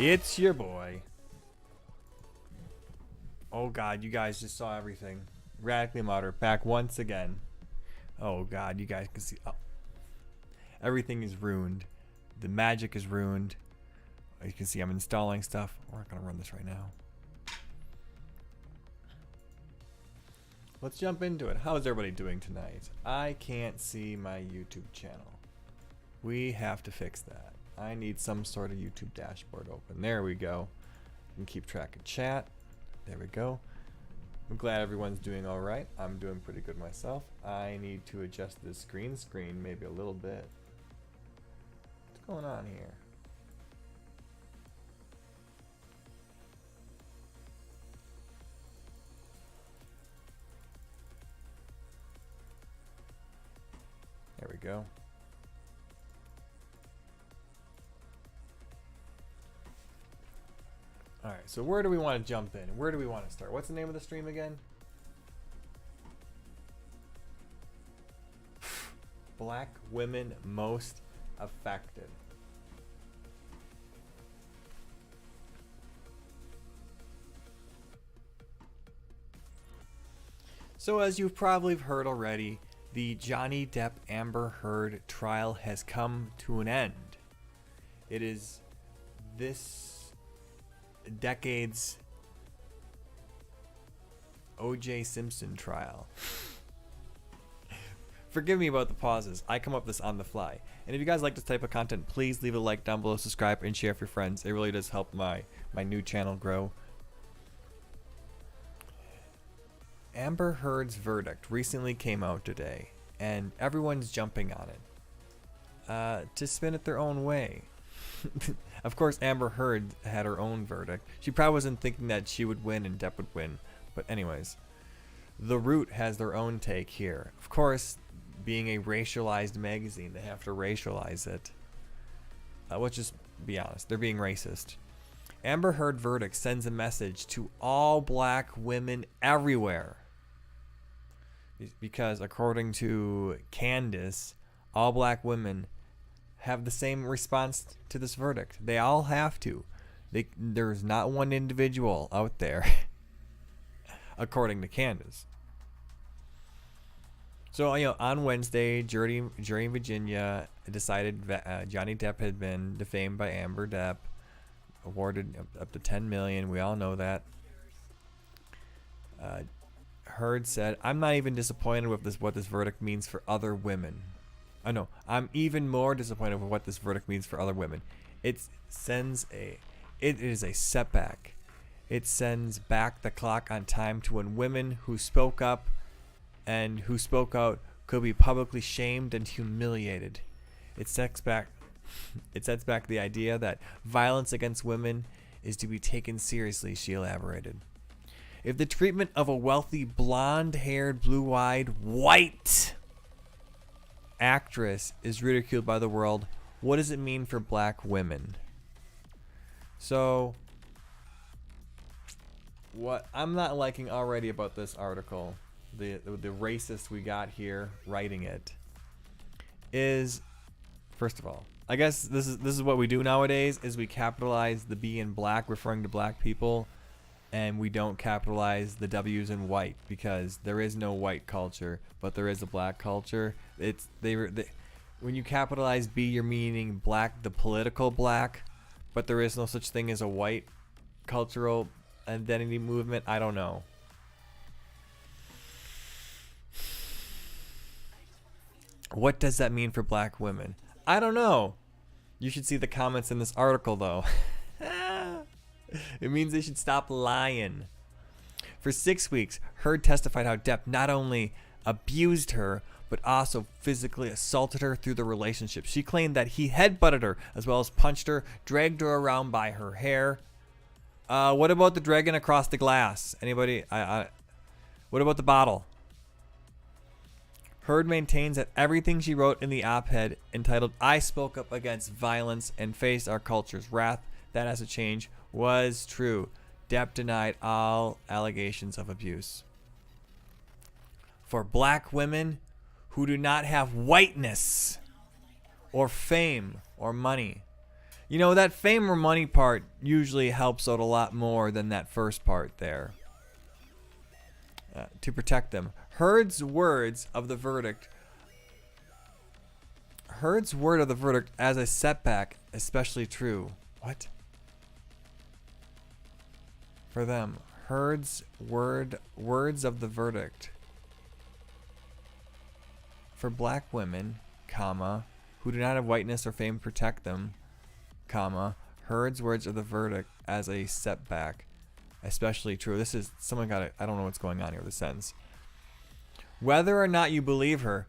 It's your boy. Oh god, you guys just saw everything. Radically Moderate back once again. Oh god, you guys can see. Oh. Everything is ruined. The magic is ruined. You can see I'm installing stuff. We're not going to run this right now. Let's jump into it. How's everybody doing tonight? I can't see my YouTube channel. We have to fix that. I need some sort of YouTube dashboard open. There we go. You can keep track of chat. There we go. I'm glad everyone's doing all right. I'm doing pretty good myself. I need to adjust this green screen maybe a little bit. What's going on here? There we go. Alright, so where do we want to jump in? Where do we want to start? What's the name of the stream again? Black women most affected. So as you've probably heard already, the Johnny Depp Amber Heard trial has come to an end. It is this decade's O.J. Simpson trial. Forgive me about the pauses. I come up with this on the fly. And if you guys like this type of content, please leave a like down below, subscribe, and share with your friends. It really does help my new channel grow. Amber Heard's verdict recently came out today, and everyone's jumping on it to spin it their own way. Of course, Amber Heard had her own verdict. She probably wasn't thinking that she would win and Depp would win. But anyways, The Root has their own take here. Of course, being a racialized magazine, they have to racialize it. Let's just be honest. They're being racist. Amber Heard verdict sends a message to all black women everywhere. Because according to Candace, all black women have the same response to this verdict. They all have to. There's not one individual out there, according to Candace. So, on Wednesday, jury in Virginia decided that Johnny Depp had been defamed by Amber Depp, awarded up to $10 million. We all know that. Heard said, "I'm not even disappointed with what this verdict means for other women. I know. I'm even more disappointed with what this verdict means for other women. It is a setback. It sends back the clock on time to when women who spoke up and who spoke out could be publicly shamed and humiliated. It sets back the idea that violence against women is to be taken seriously," she elaborated. "If the treatment of a wealthy, blonde-haired, blue-eyed, white actress is ridiculed by the world, what does it mean for black women?" So, what I'm not liking already about this article, the racist we got here writing it, is, first of all, I guess this is what we do nowadays, is we capitalize the B in black, referring to black people, and we don't capitalize the W's in white, because there is no white culture, but there is a black culture. When you capitalize B, you're meaning black, the political black, but there is no such thing as a white cultural identity movement. I don't know. What does that mean for black women? I don't know. You should see the comments in this article, though. It means they should stop lying. For 6 weeks, Heard testified how Depp not only abused her, but also physically assaulted her through the relationship. She claimed that he headbutted her, as well as punched her, dragged her around by her hair. What about the dragging across the glass? Anybody? What about the bottle? Heard maintains that everything she wrote in the op-ed entitled "I Spoke Up Against Violence and Faced Our Culture's Wrath, That Has to Change" was true. Depp denied all allegations of abuse. For black women who do not have whiteness or fame or money, You know, that fame or money part usually helps out a lot more than that first part there. To protect them. Heard's words of the verdict. Heard's word of the verdict as a setback, especially true. What? For them. Heard's words of the verdict. For black women, comma, who do not have whiteness or fame to protect them, comma, Heard's words of the verdict as a setback, especially true. This is, someone got it. I don't know what's going on here with the sentence. Whether or not you believe her,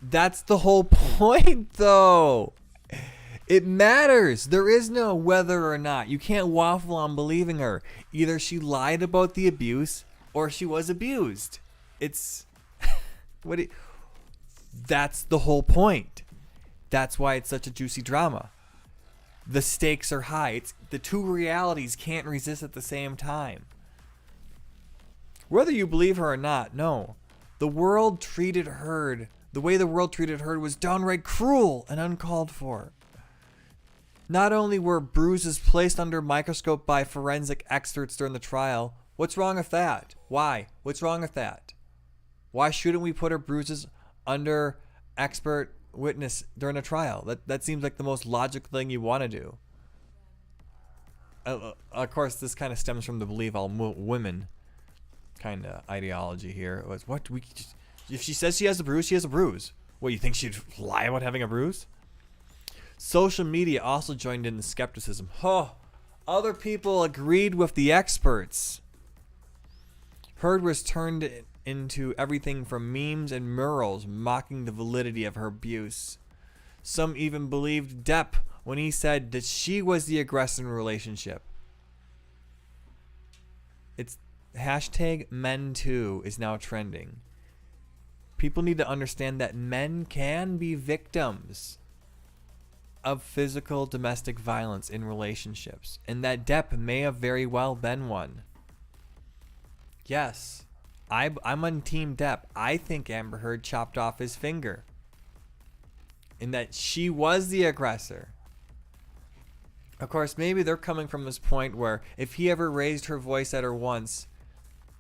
that's the whole point, though. It matters. There is no whether or not. You can't waffle on believing her. Either she lied about the abuse or she was abused. It's that's the whole point. That's why it's such a juicy drama. The stakes are high. It's the two realities can't resist at the same time. Whether you believe her or not, no. The way the world treated Heard was downright cruel and uncalled for. Not only were bruises placed under a microscope by forensic experts during the trial, what's wrong with that? Why? What's wrong with that? Why shouldn't we put her bruises under expert witness during a trial? That seems like the most logical thing you want to do. Of course, this kind of stems from the believe all women kind of ideology here. It was, if she says she has a bruise, she has a bruise. What, you think she'd lie about having a bruise? Social media also joined in the skepticism. Other people agreed with the experts. Heard was turned into everything from memes and murals mocking the validity of her abuse. Some even believed Depp when he said that she was the aggressor in the relationship. It's hashtag #men2 is now trending. People need to understand that men can be victims of physical domestic violence in relationships, and that Depp may have very well been one. Yes, I'm on Team Depp. I think Amber Heard chopped off his finger, and that she was the aggressor. Of course, maybe they're coming from this point where if he ever raised her voice at her once,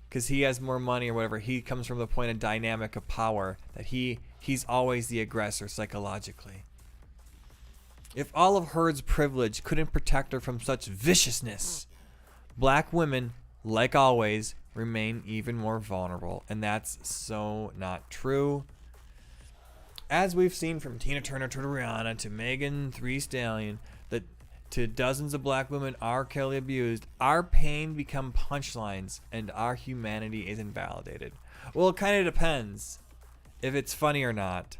because he has more money or whatever, he comes from the point of dynamic of power that he's always the aggressor psychologically. If all of Heard's privilege couldn't protect her from such viciousness, black women, like always, remain even more vulnerable. And that's so not true. As we've seen from Tina Turner to Rihanna to Megan Thee Stallion, that to dozens of black women R. Kelly abused, our pain become punchlines and our humanity is invalidated. Well, it kind of depends if it's funny or not.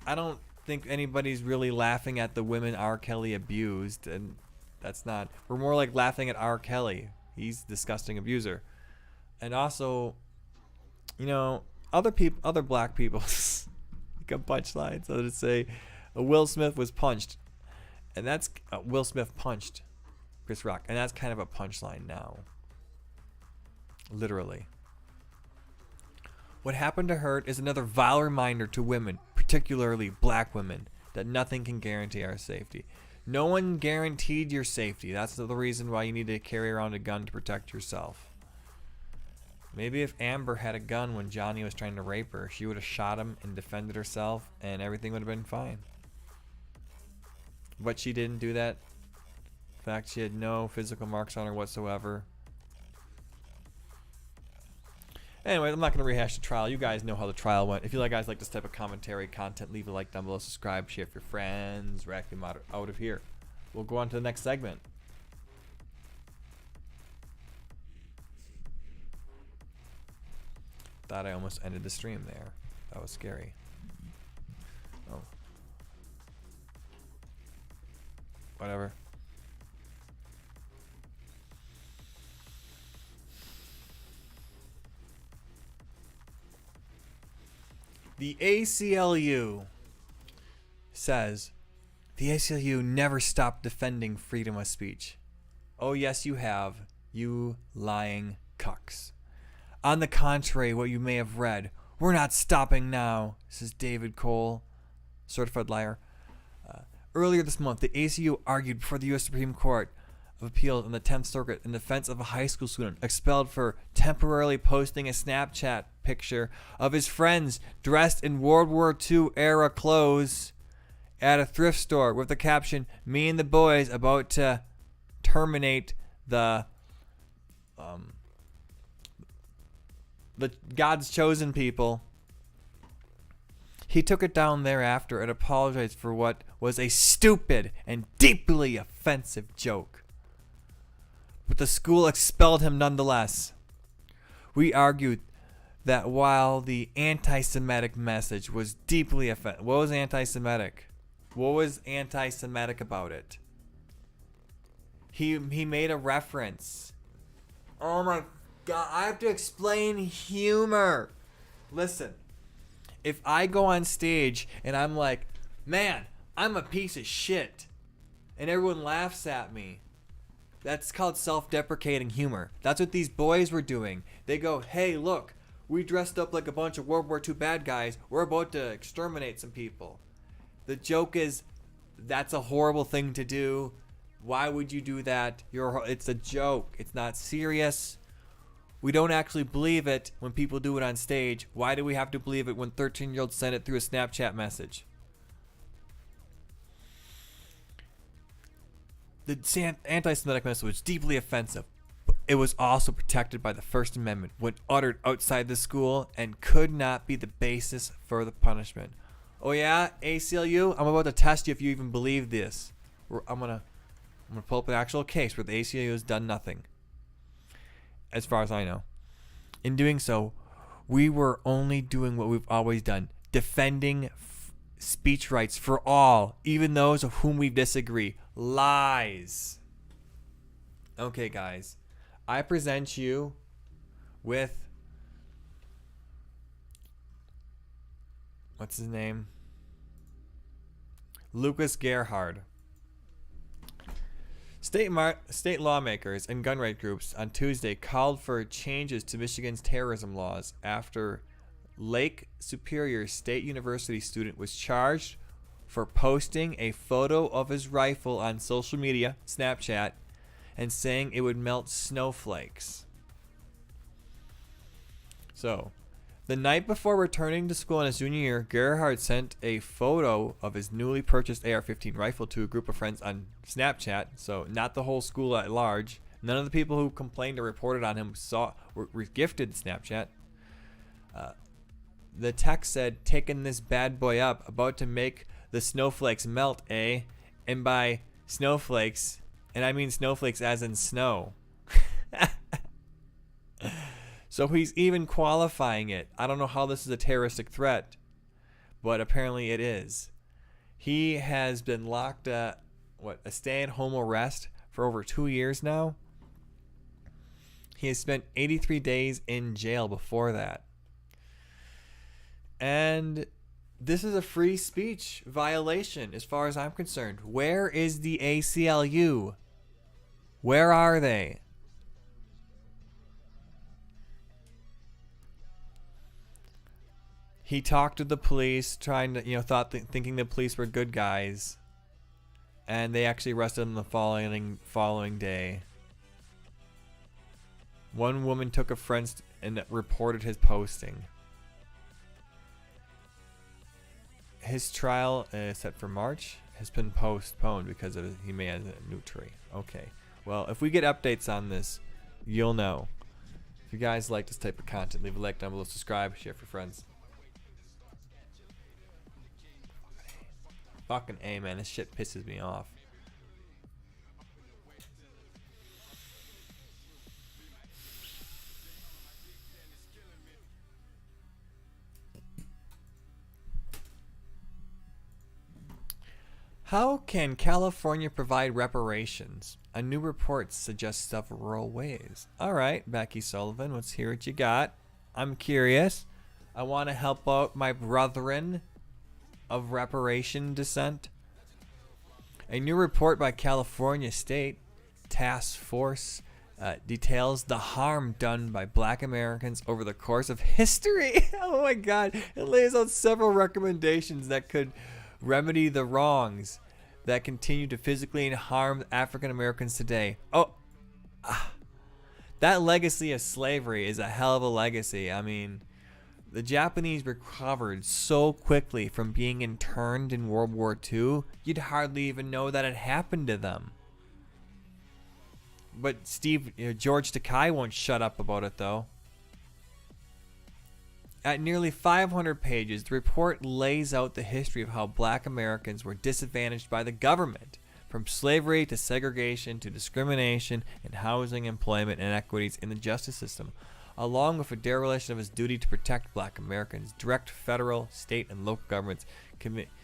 I don't think anybody's really laughing at the women R. Kelly abused, and that's not. We're more like laughing at R. Kelly. He's a disgusting abuser. And also, you know, other black people become punchlines. So to say, Will Smith was punched, and that's Will Smith punched Chris Rock, and that's kind of a punchline now. Literally. What happened to Heard is another vile reminder to women, particularly black women, that nothing can guarantee our safety. No one guaranteed your safety. That's the reason why you need to carry around a gun to protect yourself. Maybe if Amber had a gun when Johnny was trying to rape her, she would have shot him and defended herself, and everything would have been fine. But she didn't do that. In fact, she had no physical marks on her whatsoever. Anyway, I'm not going to rehash the trial. You guys know how the trial went. If you guys like this type of commentary content, leave a like down below, subscribe, share with your friends. Radically Moderate out of here. We'll go on to the next segment. Thought I almost ended the stream there. That was scary. Oh. Whatever. The ACLU says, the ACLU never stopped defending freedom of speech. Oh, yes, you have, you lying cucks. On the contrary, what you may have read, we're not stopping now, says David Cole, certified liar. Earlier this month, the ACLU argued before the U.S. Supreme Court of Appeals in the 10th Circuit in defense of a high school student expelled for temporarily posting a Snapchat picture of his friends dressed in World War II era clothes at a thrift store with the caption, "Me and the boys about to terminate the God's chosen people." He took it down thereafter and apologized for what was a stupid and deeply offensive joke. But the school expelled him nonetheless. We argued that while the anti-Semitic message was deeply offensive, what was anti-Semitic? What was anti-Semitic about it? He made a reference. Oh my God, I have to explain humor. Listen, if I go on stage and I'm like, "Man, I'm a piece of shit," and everyone laughs at me, that's called self-deprecating humor. That's what these boys were doing. They go, "Hey, look, we dressed up like a bunch of World War II bad guys. We're about to exterminate some people." The joke is, that's a horrible thing to do. Why would you do that? It's a joke. It's not serious. We don't actually believe it when people do it on stage. Why do we have to believe it when 13-year-olds send it through a Snapchat message? The anti-Semitic message was deeply offensive. But it was also protected by the First Amendment when uttered outside the school and could not be the basis for the punishment. Oh yeah, ACLU, I'm about to test you if you even believe this. I'm gonna pull up an actual case where the ACLU has done nothing, as far as I know. In doing so, we were only doing what we've always done, defending speech rights for all, even those of whom we disagree. Lies. Okay, guys, I present you with, what's his name? Lucas Gerhard. State lawmakers and gun rights groups on Tuesday called for changes to Michigan's terrorism laws after Lake Superior State University student was charged for posting a photo of his rifle on social media, Snapchat, and saying it would melt snowflakes. So, the night before returning to school in his junior year, Gerhard sent a photo of his newly purchased AR-15 rifle to a group of friends on Snapchat, so not the whole school at large. None of the people who complained or reported on him were gifted Snapchat. The text said, "Taking this bad boy up, about to make the snowflakes melt, eh?" And by snowflakes, and I mean snowflakes as in snow. So he's even qualifying it. I don't know how this is a terroristic threat, but apparently it is. He has been locked a stay-at-home arrest for over 2 years now. He has spent 83 days in jail before that. And this is a free speech violation as far as I'm concerned. Where is the ACLU? Where are they? He talked to the police, trying to, thinking the police were good guys, and they actually arrested him the following day. One woman took a friend and reported his posting. His trial is set for March. Has been postponed because he may have a new tree. Okay. Well, if we get updates on this, you'll know. If you guys like this type of content, leave a like down below, subscribe, share for friends. Fucking A, man, this shit pisses me off. How can California provide reparations? A new report suggests several ways. Alright, Becky Sullivan, let's hear what you got. I'm curious. I want to help out my brethren of reparation descent. A new report by California State Task Force details the harm done by Black Americans over the course of history. Oh my God. It lays out several recommendations that could remedy the wrongs. that continue to physically harm African Americans today. Oh, that legacy of slavery is a hell of a legacy. I mean, the Japanese recovered so quickly from being interned in World War II, you'd hardly even know that it happened to them. But George Takei won't shut up about it, though. At nearly 500 pages, the report lays out the history of how black Americans were disadvantaged by the government, from slavery to segregation to discrimination in housing, employment, and inequities in the justice system, along with a dereliction of its duty to protect black Americans. Direct federal, state, and local governments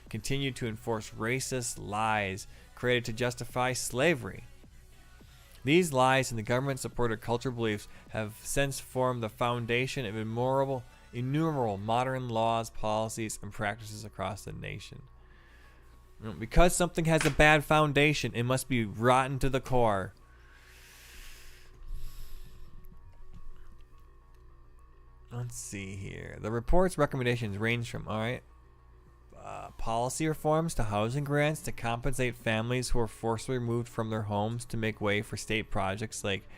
continue to enforce racist lies created to justify slavery. These lies and the government-supported cultural beliefs have since formed the foundation of innumerable modern laws, policies, and practices across the nation. Because something has a bad foundation, it must be rotten to the core. Let's see here. The report's recommendations range from, policy reforms to housing grants to compensate families who are forcibly removed from their homes to make way for state projects like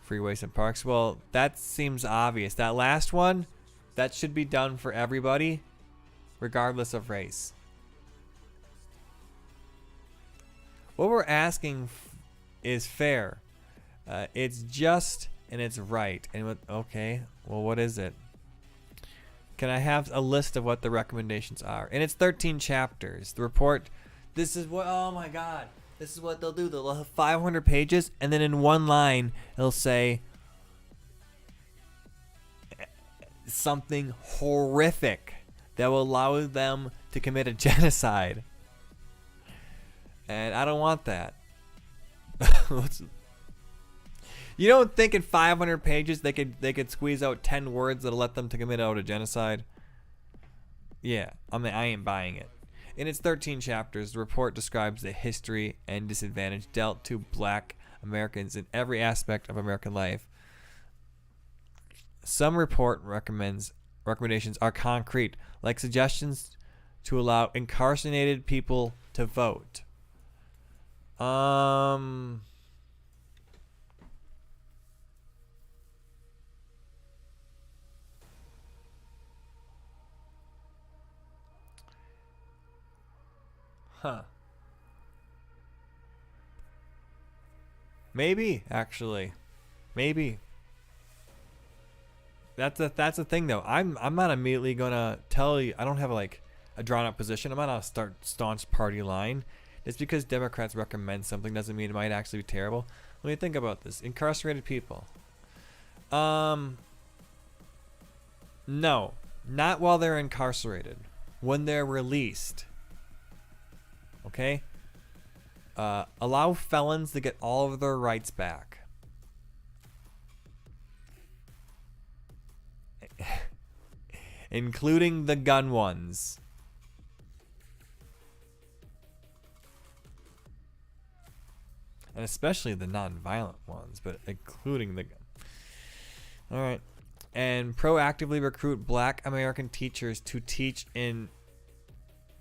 freeways and parks. Well, that seems obvious. That last one, that should be done for everybody, regardless of race. What we're asking is fair. It's just and it's right. And okay, well, what is it? Can I have a list of what the recommendations are? And it's 13 chapters. The report, this is what, oh my God. This is what they'll do. They'll have 500 pages, and then in one line, it'll say something horrific that will allow them to commit a genocide. And I don't want that. You don't think in 500 pages they could squeeze out 10 words that'll let them to commit out a genocide? Yeah, I mean, I ain't buying it. In its 13 chapters, the report describes the history and disadvantage dealt to black Americans in every aspect of American life. Some report recommendations are concrete, like suggestions to allow incarcerated people to vote. Maybe, actually. Maybe. That's the thing, though. I'm not immediately gonna tell you. I don't have like a drawn up position. I'm not gonna start staunch party line. Just because Democrats recommend something doesn't mean it might actually be terrible. Let me think about this. Incarcerated people. No, not while they're incarcerated. When they're released. Okay? Allow felons to get all of their rights back. Including the gun ones. And especially the non-violent ones, but including the gun. Alright. And proactively recruit black American teachers to teach in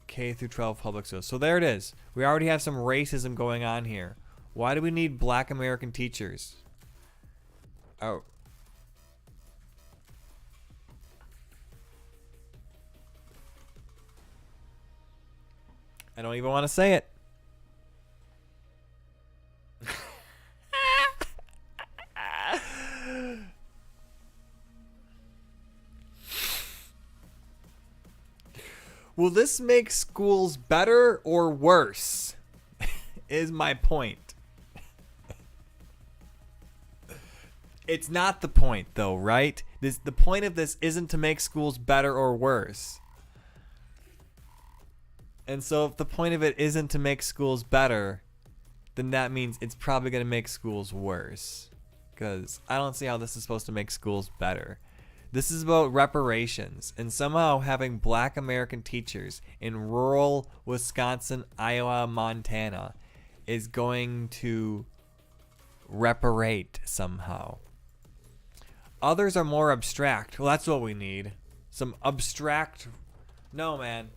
K through 12 public schools. So there it is. We already have some racism going on here. Why do we need black American teachers? Oh. I don't even want to say it. Will this make schools better or worse? Is my point. It's not the point, though, right? The point of this isn't to make schools better or worse. And so if the point of it isn't to make schools better, then that means it's probably going to make schools worse. Because I don't see how this is supposed to make schools better. This is about reparations, and somehow having black American teachers in rural Wisconsin, Iowa, Montana is going to reparate somehow. Others are more abstract. Well, that's what we need. Some abstract... No, man.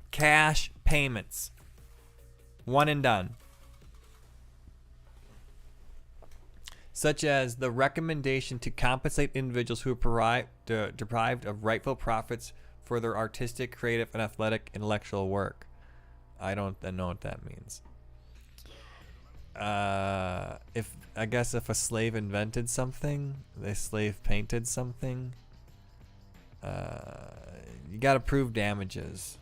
Cash payments. One and done. Such as the recommendation to compensate individuals who are deprived of rightful profits for their artistic, creative, and athletic intellectual work. I don't know what that means. If a slave invented something, the slave painted something, you got to prove damages.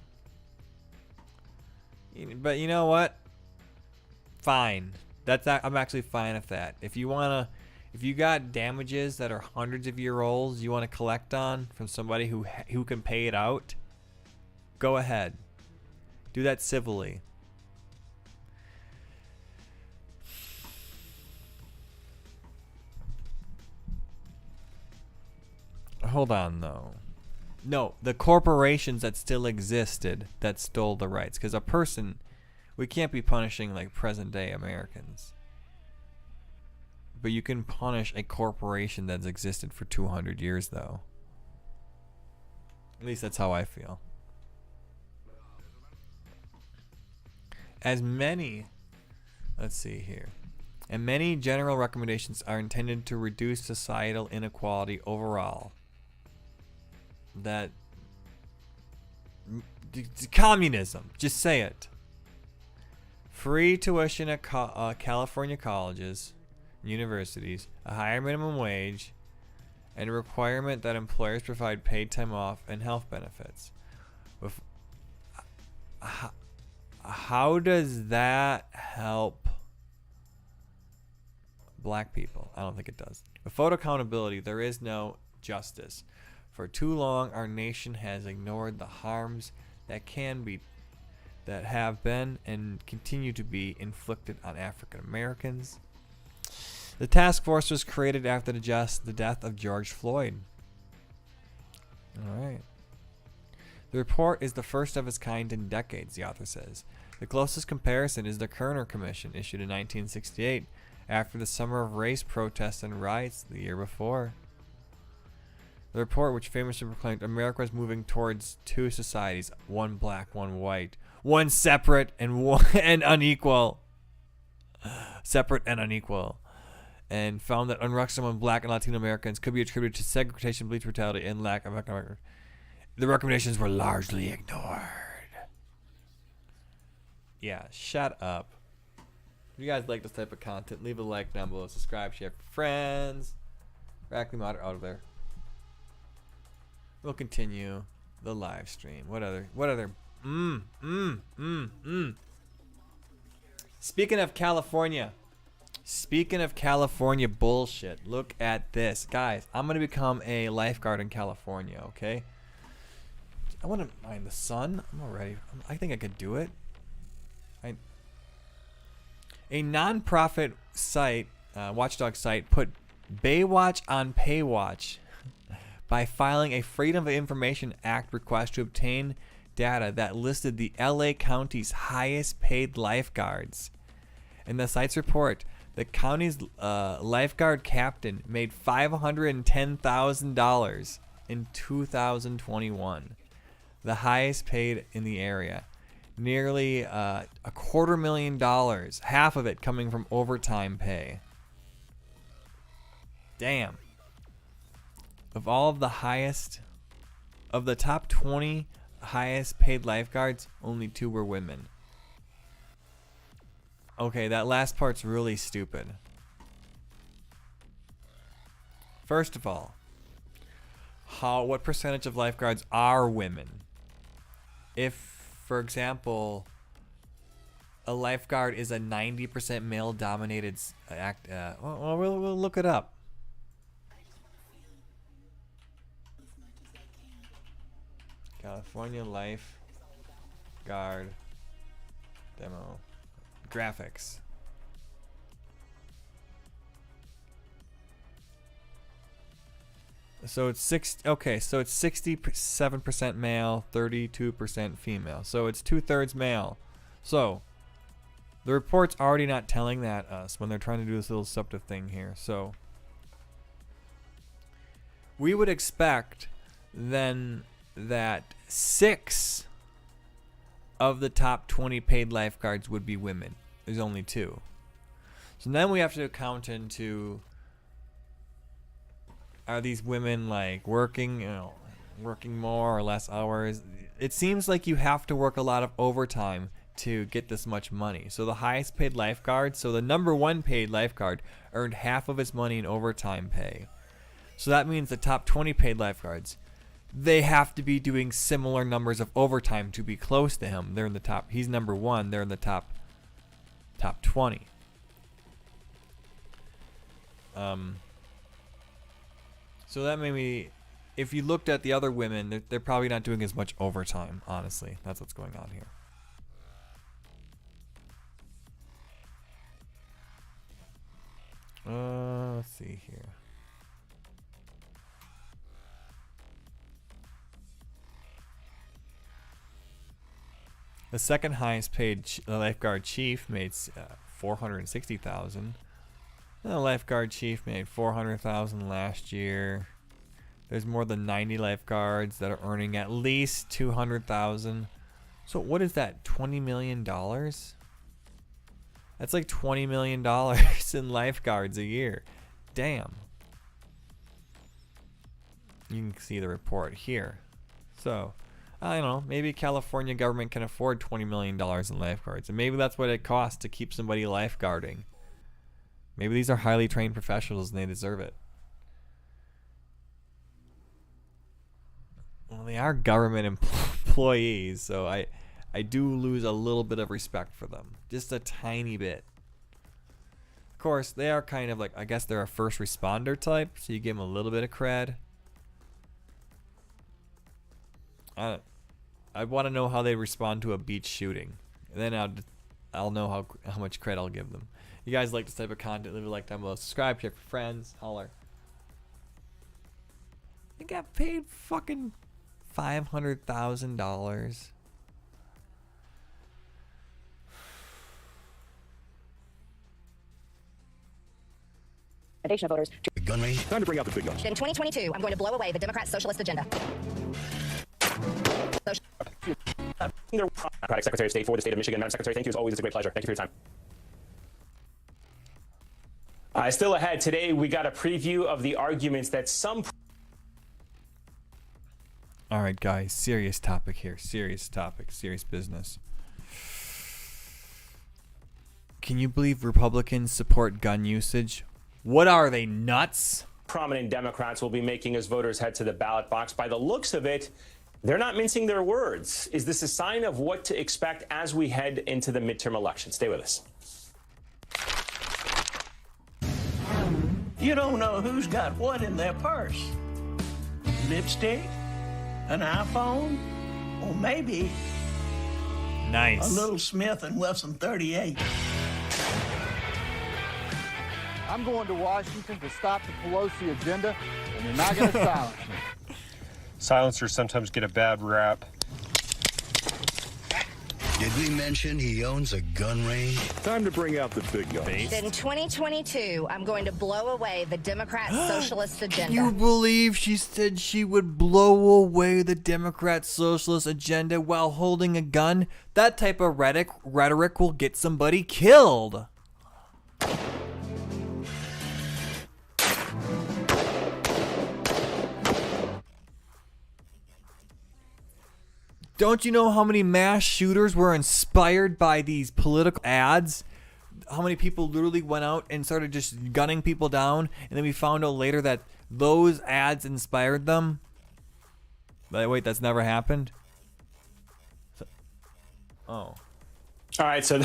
But you know what? Fine. I'm actually fine with that. If you got damages that are hundreds of years old, you want to collect on from somebody who can pay it out, go ahead. Do that civilly. Hold on, though. No, the corporations that still existed that stole the rights. Because a person, we can't be punishing like present day Americans. But you can punish a corporation that's existed for 200 years, though. At least that's how I feel. Let's see here. And many general recommendations are intended to reduce societal inequality overall. Communism. Just say it. Free tuition at California colleges, universities, a higher minimum wage, and a requirement that employers provide paid time off and health benefits. How does that help black people? I don't think it does. Without accountability, there is no justice. For too long, our nation has ignored the harms that have been and continue to be inflicted on African Americans. The task force was created after the death of George Floyd. All right. The report is the first of its kind in decades, the author says. The closest comparison is the Kerner Commission, issued in 1968 after the summer of race protests and riots the year before. The report, which famously proclaimed America was moving towards two societies, one black, one white, one separate and unequal, and found that unrest among black and Latino Americans could be attributed to segregation, bleach brutality, and lack of economic. The recommendations were largely ignored. Yeah, shut up. If you guys like this type of content, leave a like down below, subscribe, share for friends. Radically Moderate out of there. We'll continue the live stream. What other? Speaking of California bullshit, look at this. Guys, I'm going to become a lifeguard in California, okay? I want to mind the sun. I'm already. I think I could do it. A non-profit site, watchdog site, put Baywatch on Paywatch by filing a Freedom of Information Act request to obtain data that listed the LA County's highest paid lifeguards. In the site's report, the county's lifeguard captain made $510,000 in 2021, the highest paid in the area. Nearly $250,000, half of it coming from overtime pay. Damn. Of the top 20 highest paid lifeguards, only 2 were women. Okay, that last part's really stupid. First of all, what percentage of lifeguards are women? If, for example, a lifeguard is a 90% male-dominated act, we'll look it up. California lifeguard demo graphics. So it's 67% male, 32% female. So it's 2/3 male. So the report's already not telling that us when they're trying to do this little deceptive thing here. So we would expect then that 6 of the top 20 paid lifeguards would be women. There's only 2. So then we have to count into, are these women like working more or less hours? It seems like you have to work a lot of overtime to get this much money. So the highest paid lifeguard, so the number 1 paid lifeguard earned half of his money in overtime pay. So that means the top 20 paid lifeguards, they have to be doing similar numbers of overtime to be close to him. They're in the top. He's number 1. They're in the top 20. So that made me, if you looked at the other women, they're probably not doing as much overtime, honestly. That's what's going on here. Let's see here. The second highest paid lifeguard chief made $460,000. The lifeguard chief made $400,000 last year. There's more than 90 lifeguards that are earning at least $200,000. So what is that? $20 million? That's like $20 million in lifeguards a year. Damn. You can see the report here. So, I don't know. Maybe California government can afford $20 million in lifeguards. And maybe that's what it costs to keep somebody lifeguarding. Maybe these are highly trained professionals and they deserve it. Well, they are government employees, so I do lose a little bit of respect for them. Just a tiny bit. Of course, they are kind of like, I guess they're a first responder type, so you give them a little bit of cred. I want to know how they respond to a beach shooting. And then I'll know how much credit I'll give them. You guys like this type of content, leave a like down below. Subscribe, share for friends, holler. They got paid fucking $500,000. Of voters. Gun range. Time to bring out the big guns. In 2022, I'm going to blow away the Democrat socialist agenda. Democratic Secretary of State for the state of Michigan. Madam Secretary, thank you. As always, it's a great pleasure. Thank you for your time. Still ahead today, we got a preview of the arguments that some. All right, guys, serious topic here. Serious topic, serious business. Can you believe Republicans support gun usage? What are they, nuts? Prominent Democrats will be making as voters head to the ballot box. By the looks of it, they're not mincing their words. Is this a sign of what to expect as we head into the midterm election? Stay with us. You don't know who's got what in their purse. Lipstick, an iPhone, or maybe nice. A little Smith & Wesson 38. I'm going to Washington to stop the Pelosi agenda, and you're not going to silence me. Silencers sometimes get a bad rap. Did we mention he owns a gun range? Time to bring out the big guns. In 2022, I'm going to blow away the Democrat socialist agenda. Can you believe she said she would blow away the Democrat socialist agenda while holding a gun? That type of rhetoric will get somebody killed. Don't you know how many mass shooters were inspired by these political ads? How many people literally went out and started just gunning people down, and then we found out later that those ads inspired them? But wait, that's never happened? Oh. All right, so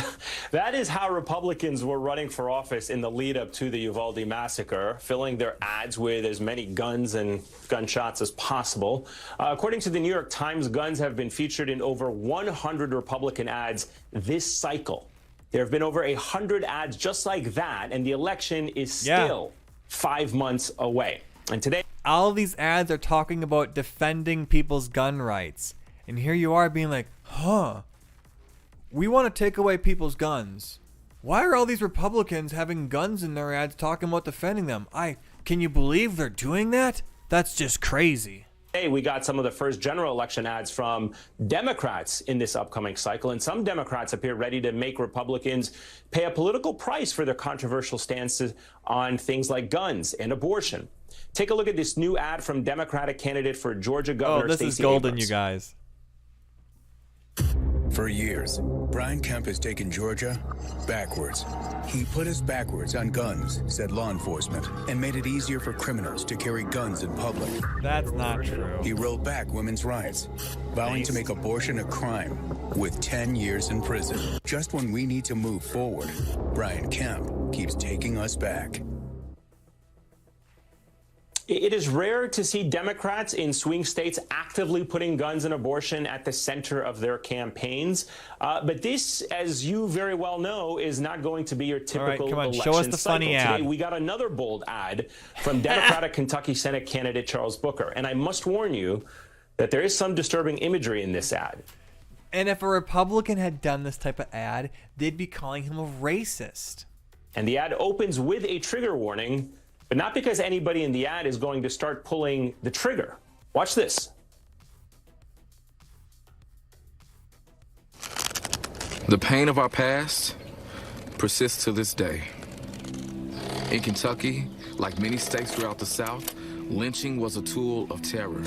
that is how Republicans were running for office in the lead up to the Uvalde massacre, filling their ads with as many guns and gunshots as possible. According to the New York Times, guns have been featured in over 100 Republican ads this cycle. There have been over 100 ads just like that, and the election is still 5 months away. And today, all of these ads are talking about defending people's gun rights. And here you are being like, we want to take away people's guns. Why are all these Republicans having guns in their ads talking about defending them? Can you believe they're doing that? That's just crazy. Hey, we got some of the first general election ads from Democrats in this upcoming cycle, and some Democrats appear ready to make Republicans pay a political price for their controversial stances on things like guns and abortion. Take a look at this new ad from Democratic candidate for Georgia Governor This Stacey is golden, Abrams. you guys. For years, Brian Kemp has taken Georgia backwards. He put us backwards on guns, said law enforcement, and made it easier for criminals to carry guns in public. That's not true. He rolled back women's rights, vowing to make abortion a crime with 10 years in prison. Just when we need to move forward, Brian Kemp keeps taking us back. It is rare to see Democrats in swing states actively putting guns and abortion at the center of their campaigns. But this, as you very well know, is not going to be your typical come on, election show us the cycle. funny ad. Today, we got another bold ad from Democratic Kentucky Senate candidate Charles Booker. And I must warn you that there is some disturbing imagery in this ad. And if a Republican had done this type of ad, they'd be calling him a racist. And the ad opens with a trigger warning, but not because anybody in the ad is going to start pulling the trigger. Watch this. The pain of our past persists to this day. In Kentucky, like many states throughout the South, lynching was a tool of terror.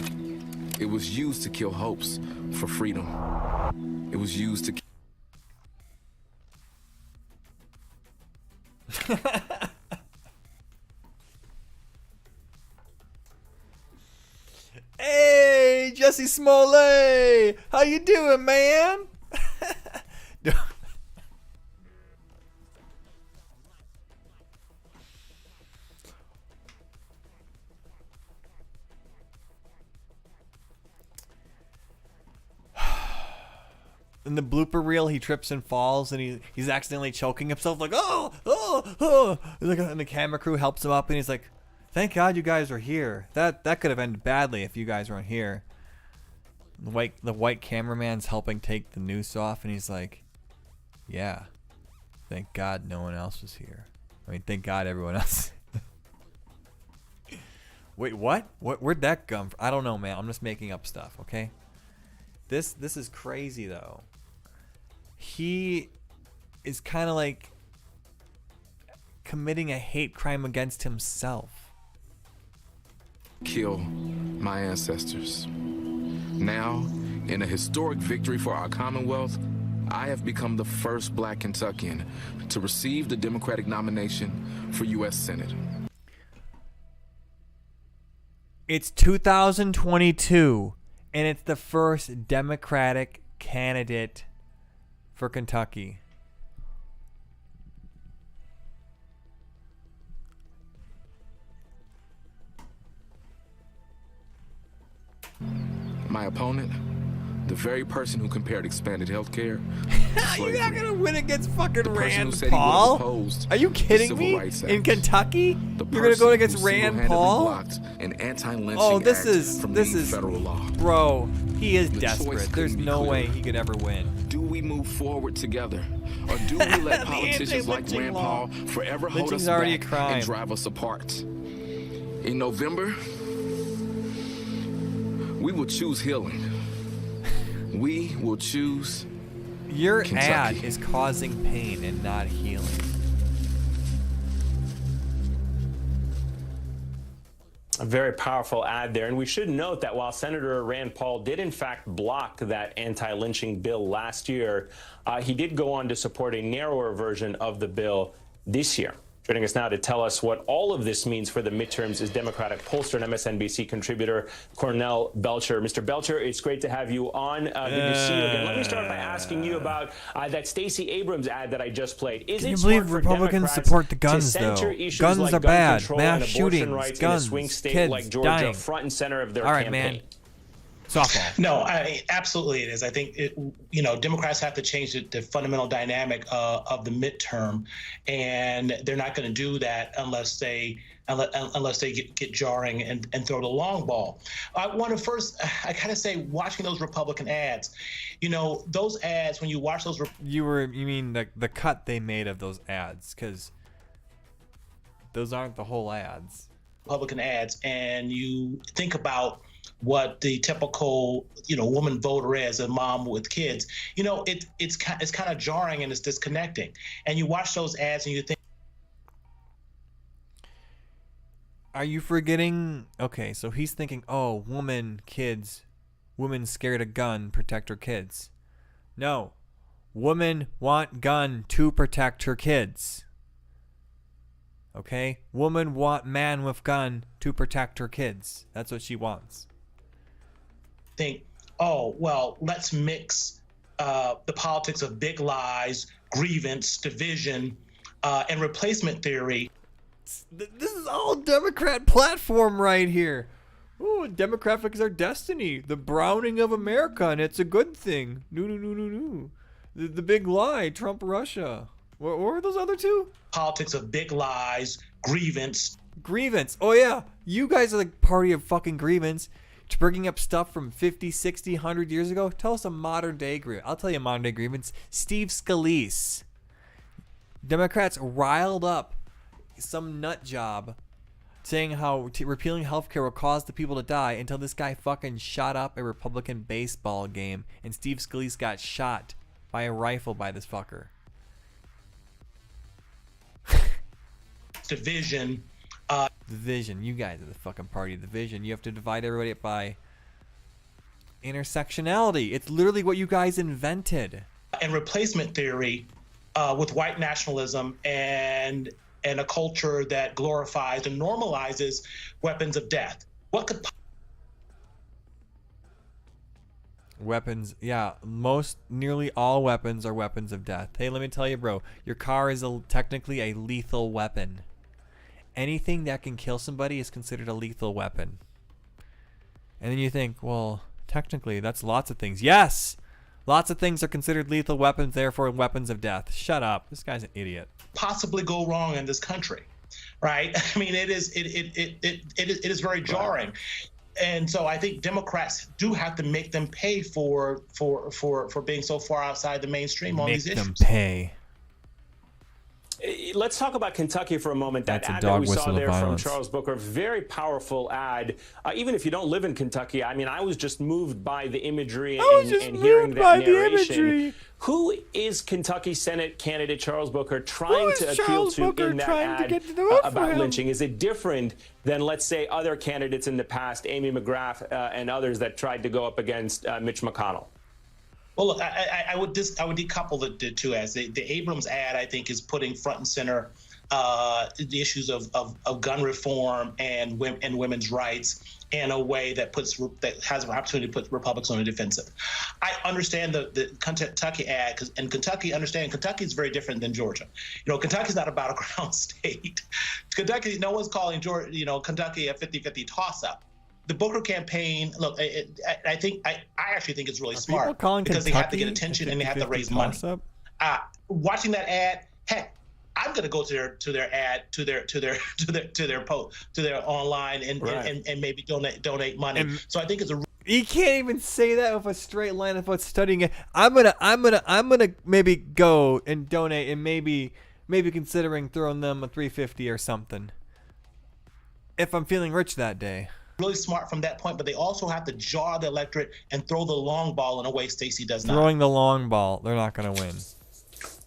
It was used to kill hopes for freedom. It was used to Hey, Jesse Smollett! How you doing, man? In the blooper reel, he trips and falls, and he's accidentally choking himself, like, and the camera crew helps him up, and he's like, thank God you guys are here. That could have ended badly if you guys weren't here. The white cameraman's helping take the noose off, and he's like, yeah, thank God no one else was here. I mean, thank God everyone else. Wait, what? Where'd that come from? I don't know, man. I'm just making up stuff, okay? This is crazy, though. He is kind of like committing a hate crime against himself. kill my ancestors. Now, in a historic victory for our Commonwealth, I have become the first Black Kentuckian to receive the Democratic nomination for U.S. Senate. It's 2022, and it's the first Democratic candidate for Kentucky. My opponent, the very person who compared expanded health care You're not gonna win against fucking the person who Rand said he would have Paul? opposed Are you the kidding Civil me? Rights In Act. Kentucky? The You're gonna go person against who Rand single-handedly Paul? blocked an anti-lynching Oh, this act is from this being is federal law. Bro, he is The choice desperate. couldn't There's be no way clearer. he could ever win. Do we move forward together, or do we let The politicians like anti-lynching Rand law. Paul forever hold Lynching's us already a back crime. and drive us apart? In November, we will choose healing. We will choose Your Kentucky. ad is causing pain and not healing. A very powerful ad there. And we should note that while Senator Rand Paul did in fact block that anti-lynching bill last year, he did go on to support a narrower version of the bill this year. Joining us now to tell us what all of this means for the midterms is Democratic pollster and MSNBC contributor Cornell Belcher. Mr. Belcher, it's great to have you on. Good to see you again. Let me start by asking you about that Stacey Abrams ad that I just played. Is Can it you smart believe for Republicans Democrats support the to guns, center though? issues Guns like are gun bad. control Mass and abortion shootings, rights guns, in a swing state kids like Georgia dying. front and center of their All right, campaign? man. Softball. No, absolutely it is. I think Democrats have to change the fundamental dynamic of the midterm, and they're not going to do that unless they get jarring and throw the long ball. I want to first, I gotta say, watching those Republican ads, those ads when you watch those. You mean the cut they made of those ads, because those aren't the whole ads. Republican ads, and you think about what the typical, woman voter is, a mom with kids. It's kind of jarring and it's disconnecting. And you watch those ads and you think, are you forgetting? Okay, so he's thinking, oh, woman, kids, woman scared a gun, protect her kids. No, woman want gun to protect her kids. Okay, woman want man with gun to protect her kids. That's what she wants. oh, well, let's mix the politics of big lies, grievance, division, and replacement theory. This is all Democrat platform right here. Ooh, demographic is our destiny. The browning of America, and it's a good thing. No. The big lie, Trump, Russia. What were those other two? Politics of big lies, grievance. Grievance. Oh, yeah. You guys are the party of fucking grievance. Bringing up stuff from 50, 60, 100 years ago. Tell us a modern day grievance. I'll tell you a modern day grievance. Steve Scalise. Democrats riled up some nut job saying how repealing healthcare will cause the people to die until this guy fucking shot up a Republican baseball game and Steve Scalise got shot by a rifle by this fucker. Division. Division. You guys are the fucking party of division. You have to divide everybody up by intersectionality. It's literally what you guys invented. And replacement theory with white nationalism and a culture that glorifies and normalizes weapons of death. What could weapons? Yeah, nearly all weapons are weapons of death. Hey, let me tell you, bro, your car is technically a lethal weapon. Anything that can kill somebody is considered a lethal weapon. And then you think, well, technically that's lots of things. Yes, lots of things are considered lethal weapons, therefore weapons of death. Shut up. This guy's an idiot. Possibly go wrong in this country, right? I mean, it is very jarring. And so I think Democrats do have to make them pay for being so far outside the mainstream on these issues. Make them pay. Let's talk about Kentucky for a moment. That ad that we saw there from Charles Booker, very powerful ad. Even if you don't live in Kentucky, I mean, I was just moved by the imagery and hearing that narration. Who is Kentucky Senate candidate Charles Booker trying to appeal to in that ad about lynching? Is it different than, let's say, other candidates in the past, Amy McGrath and others that tried to go up against Mitch McConnell? Well, look, I would decouple the two ads. The Abrams ad, I think, is putting front and center the issues of gun reform and women's rights in a way that has an opportunity to put Republicans on the defensive. I understand the Kentucky ad, because in Kentucky is very different than Georgia. Kentucky's not a battleground state. Kentucky, no one's calling Kentucky a 50-50 toss-up. The Booker campaign, look, I actually think it's really smart because they have to get attention and they have to raise money. Watching that ad, heck, I'm going to go to their ad, to their post, to their online and maybe donate money. So I think it's a. You can't even say that with a straight line of what's studying it. I'm gonna maybe go and donate and maybe considering throwing them a $350 or something if I'm feeling rich that day. Really smart from that point, but they also have to jar the electorate and throw the long ball in a way Stacey does not. Throwing the long ball, they're not going to win.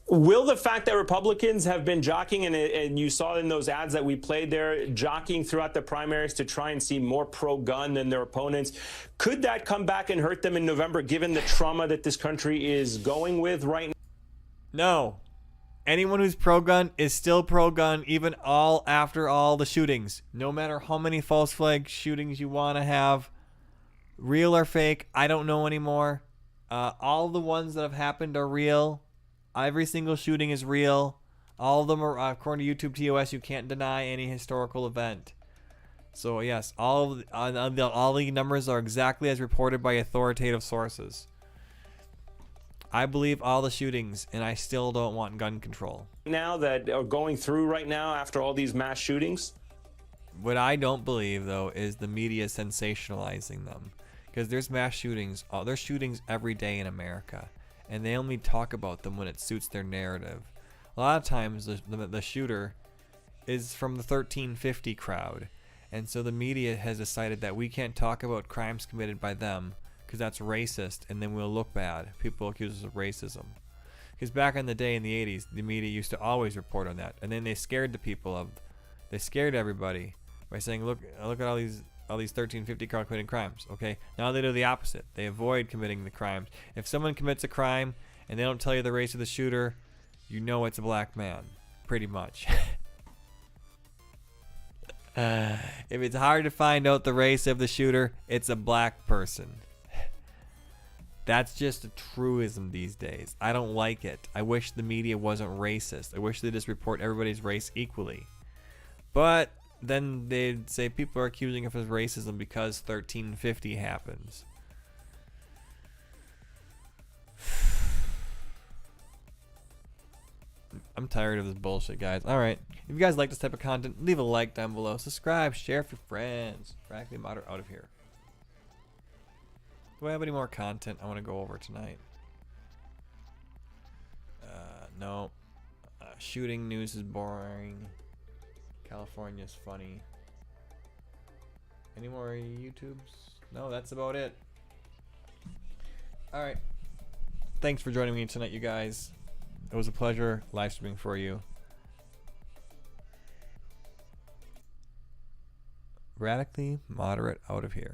Will the fact that Republicans have been jockeying, and you saw in those ads that we played there, jockeying throughout the primaries to try and seem more pro-gun than their opponents, could that come back and hurt them in November, given the trauma that this country is going with right now? No. Anyone who's pro-gun is still pro-gun, even after all the shootings. No matter how many false flag shootings you want to have, real or fake, I don't know anymore. All the ones that have happened are real. Every single shooting is real. All of them are, according to YouTube TOS, you can't deny any historical event. So yes, all the numbers are exactly as reported by authoritative sources. I believe all the shootings, and I still don't want gun control. Now that are going through right now after all these mass shootings? What I don't believe, though, is the media sensationalizing them. Because there's mass shootings. There's shootings every day in America. And they only talk about them when it suits their narrative. A lot of times, the shooter is from the 1350 crowd. And so the media has decided that we can't talk about crimes committed by them because that's racist, and then we'll look bad. People accuse us of racism. Because back in the day, in the 80s, the media used to always report on that, and then they scared they scared everybody by saying, look at all these 13, 50 car committing crimes. Okay, now they do the opposite. They avoid committing the crimes. If someone commits a crime and they don't tell you the race of the shooter, you know it's a black man, pretty much. If it's hard to find out the race of the shooter, it's a black person. That's just a truism these days. I don't like it. I wish the media wasn't racist. I wish they just report everybody's race equally. But then they'd say people are accusing us of racism because 1350 happens. I'm tired of this bullshit, guys. Alright. If you guys like this type of content, leave a like down below. Subscribe, share with your friends. Radically Moderate out of here. Do I have any more content I want to go over tonight? No. Shooting news is boring. California's funny. Any more YouTubes? No, that's about it. Alright. Thanks for joining me tonight, you guys. It was a pleasure live streaming for you. Radically Moderate out of here.